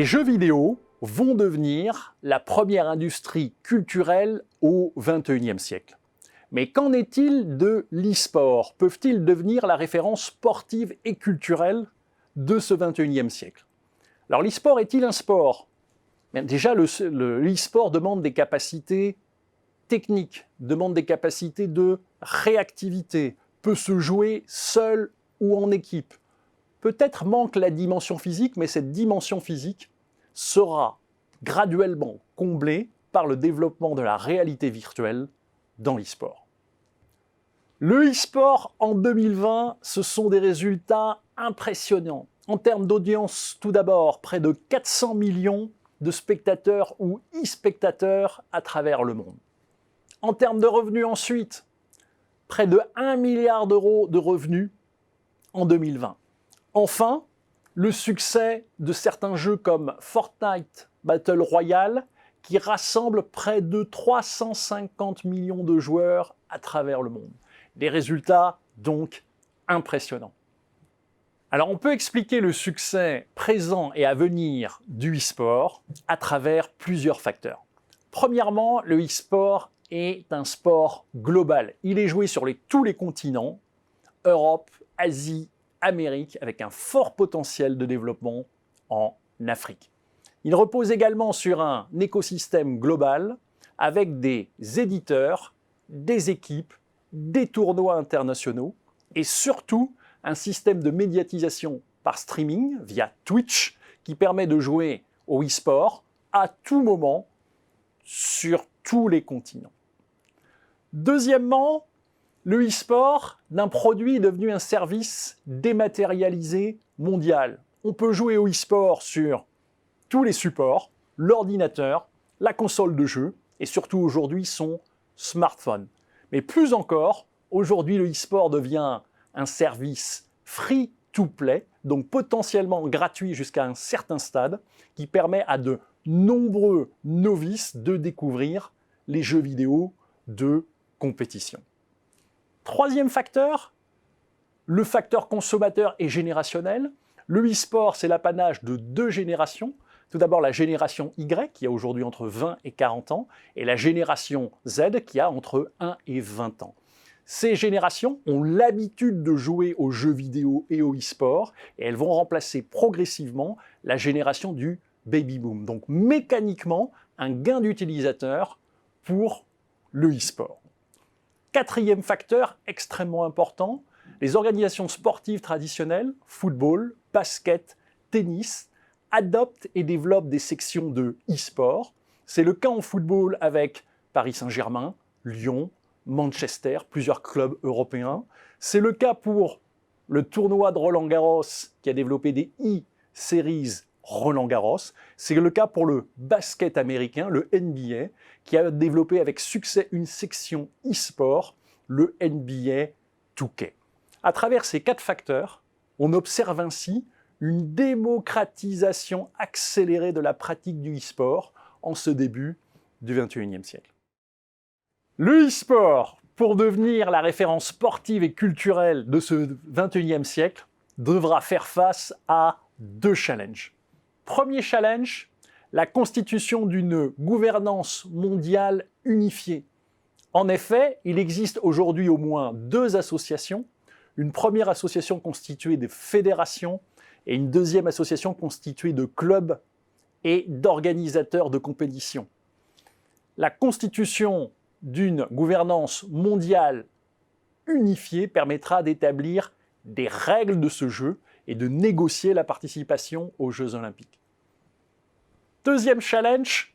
Les jeux vidéo vont devenir la première industrie culturelle au XXIe siècle. Mais qu'en est-il de l'e-sport? Peuvent-ils devenir la référence sportive et culturelle de ce XXIe siècle? Alors l'e-sport est-il un sport? Déjà, l'e-sport demande des capacités techniques, demande des capacités de réactivité, peut se jouer seul ou en équipe. Peut-être manque la dimension physique, mais cette dimension physique sera graduellement comblée par le développement de la réalité virtuelle dans l'e-sport. Le e-sport en 2020, ce sont des résultats impressionnants. En termes d'audience, tout d'abord, près de 400 millions de spectateurs ou e-spectateurs à travers le monde. En termes de revenus ensuite, près de 1 milliard d'euros de revenus en 2020. Enfin, le succès de certains jeux comme Fortnite Battle Royale qui rassemble près de 350 millions de joueurs à travers le monde. Des résultats donc impressionnants. Alors on peut expliquer le succès présent et à venir du e-sport à travers plusieurs facteurs. Premièrement, le e-sport est un sport global. Il est joué sur tous les continents, Europe, Asie, Amérique, avec un fort potentiel de développement en Afrique. Il repose également sur un écosystème global avec des éditeurs, des équipes, des tournois internationaux et surtout un système de médiatisation par streaming via Twitch qui permet de jouer au e-sport à tout moment sur tous les continents. Deuxièmement, le e-sport d'un produit est devenu un service dématérialisé mondial. On peut jouer au e-sport sur tous les supports, l'ordinateur, la console de jeu et surtout aujourd'hui son smartphone. Mais plus encore, aujourd'hui le e-sport devient un service free-to-play, donc potentiellement gratuit jusqu'à un certain stade, qui permet à de nombreux novices de découvrir les jeux vidéo de compétition. Troisième facteur, le facteur consommateur et générationnel. Le e-sport, c'est l'apanage de deux générations. Tout d'abord la génération Y, qui a aujourd'hui entre 20 et 40 ans, et la génération Z, qui a entre 1 et 20 ans. Ces générations ont l'habitude de jouer aux jeux vidéo et au e-sport, et elles vont remplacer progressivement la génération du baby-boom. Donc mécaniquement, un gain d'utilisateurs pour le e-sport. Quatrième facteur extrêmement important, les organisations sportives traditionnelles, football, basket, tennis, adoptent et développent des sections de e-sport. C'est le cas en football avec Paris Saint-Germain, Lyon, Manchester, plusieurs clubs européens. C'est le cas pour le tournoi de Roland-Garros qui a développé des e-series Roland-Garros. C'est le cas pour le basket américain, le NBA, qui a développé avec succès une section e-sport, le NBA 2K. À travers ces quatre facteurs, on observe ainsi une démocratisation accélérée de la pratique du e-sport en ce début du XXIe siècle. Le e-sport, pour devenir la référence sportive et culturelle de ce XXIe siècle, devra faire face à deux challenges. Premier challenge, la constitution d'une gouvernance mondiale unifiée. En effet, il existe aujourd'hui au moins deux associations. Une première association constituée de fédérations et une deuxième association constituée de clubs et d'organisateurs de compétitions. La constitution d'une gouvernance mondiale unifiée permettra d'établir des règles de ce jeu et de négocier la participation aux Jeux Olympiques. Deuxième challenge,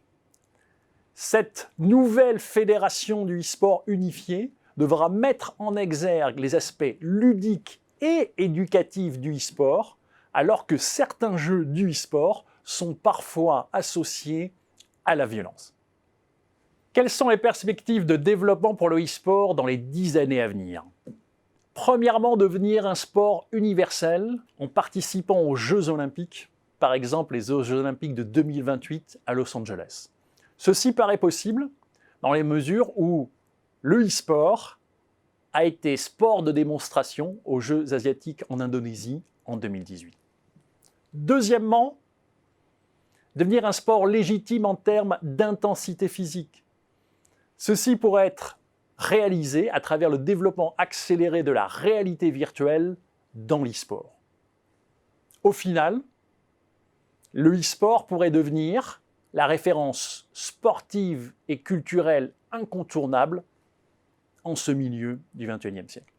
cette nouvelle fédération du e-sport unifiée devra mettre en exergue les aspects ludiques et éducatifs du e-sport, alors que certains jeux du e-sport sont parfois associés à la violence. Quelles sont les perspectives de développement pour le e-sport dans les 10 années à venir? Premièrement, devenir un sport universel en participant aux Jeux Olympiques, par exemple les Jeux Olympiques de 2028 à Los Angeles. Ceci paraît possible dans les mesures où le e-sport a été sport de démonstration aux Jeux asiatiques en Indonésie en 2018. Deuxièmement, devenir un sport légitime en termes d'intensité physique. Ceci pourrait être réalisé à travers le développement accéléré de la réalité virtuelle dans l'e-sport. Au final, le e-sport pourrait devenir la référence sportive et culturelle incontournable en ce milieu du XXIe siècle.